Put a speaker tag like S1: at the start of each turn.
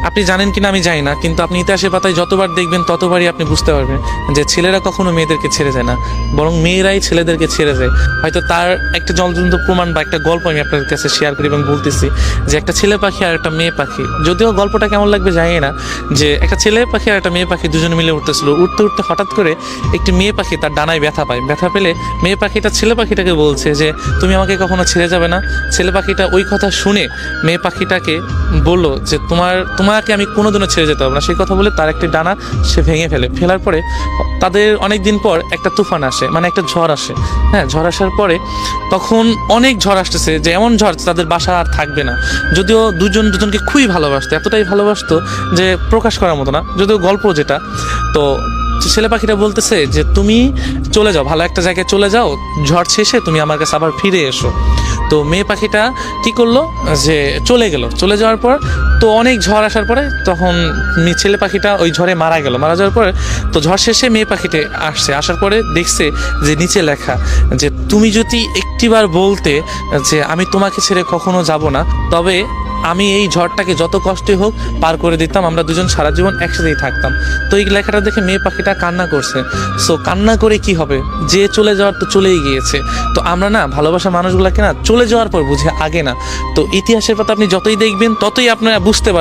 S1: আপনি জানেন কিনা আমি জানি না, কিন্তু আপনি ইতিহাসের পাতায় যতবার দেখবেন ততবারই আপনি বুঝতে পারবেন যে ছেলেরা কখনো মেয়েদেরকে ছেড়ে যায় না, বরং মেয়েরাই ছেলেদেরকে ছেড়ে যায়। হয়তো তার একটা জ্বলন্ত প্রমাণ বা একটা গল্প আমি আপনাদের কাছে শেয়ার করি এবং বলতেছি যে একটা ছেলে পাখি আর একটা মেয়ে পাখি, যদিও গল্পটা কেমন লাগবে জানি না, যে একটা ছেলে পাখি আর একটা মেয়ে পাখি দুজনে মিলে উঠতেছিল, উঠতে উঠতে হঠাৎ করে একটি মেয়ে পাখি তার ডানায় ব্যথা পায়। ব্যথা পেলে মেয়ে পাখিটা ছেলে পাখিটাকে বলছে যে তুমি আমাকে কখনো ছেড়ে যাবে না। ছেলে পাখিটা ওই কথা শুনে মেয়ে পাখিটাকে বললো যে তোমাকে আমি কোনোদিনও ছেড়ে যেতে হবে না। সেই কথা বলে তার একটি ডানা সে ভেঙে ফেলার পরে তাদের অনেক দিন পর একটা তুফান আসে, মানে একটা ঝড় আসে। হ্যাঁ, ঝড় আসার পরে তখন অনেক ঝড় আসতেছে, যে এমন ঝড় তাদের বাসা আর থাকবে না। যদিও দুজনকে খুবই ভালোবাসতো, এতটাই ভালোবাসতো যে প্রকাশ করার মতো না, যদিও গল্প যেটা। তো ছেলে পাখিটা বলতেছে যে তুমি চলে যাও, ভালো একটা জায়গায় চলে যাও, ঝড় শেষে তুমি আমার কাছে আবার ফিরে এসো। তো মেয়ে পাখিটা কি করলো, যে চলে যাওয়ার পর তো অনেক ঝড় আসার পরে তখন ছেলে পাখিটা ওই ঝড়ে মারা যাওয়ার পরে তো ঝড় শেষে মেয়ে পাখিতে আসার পরে দেখছে যে নিচে লেখা যে তুমি যদি একটিবার বলতে যে আমি তোমাকে ছেড়ে কখনো যাব না, তবে আমি এই ঝড়টাকে যত কষ্টই হোক পার করে দিতাম, আমরা দুজন সারা জীবন একসাথেই থাকতাম। তো এই লেখাটা দেখে মেয়ে পাখিটা কান্না করছে। সো কান্না করে কি হবে, যে চলে যাওয়ার তো চলেই গিয়েছে। তো আমরা না ভালোবাসা মানুষগুলোকে না চলে যাওয়ার পর বুঝে, আগে না। তো ইতিহাসের পাতা আপনি যতই দেখবেন ততই আপনারা বুঝতে পারবেন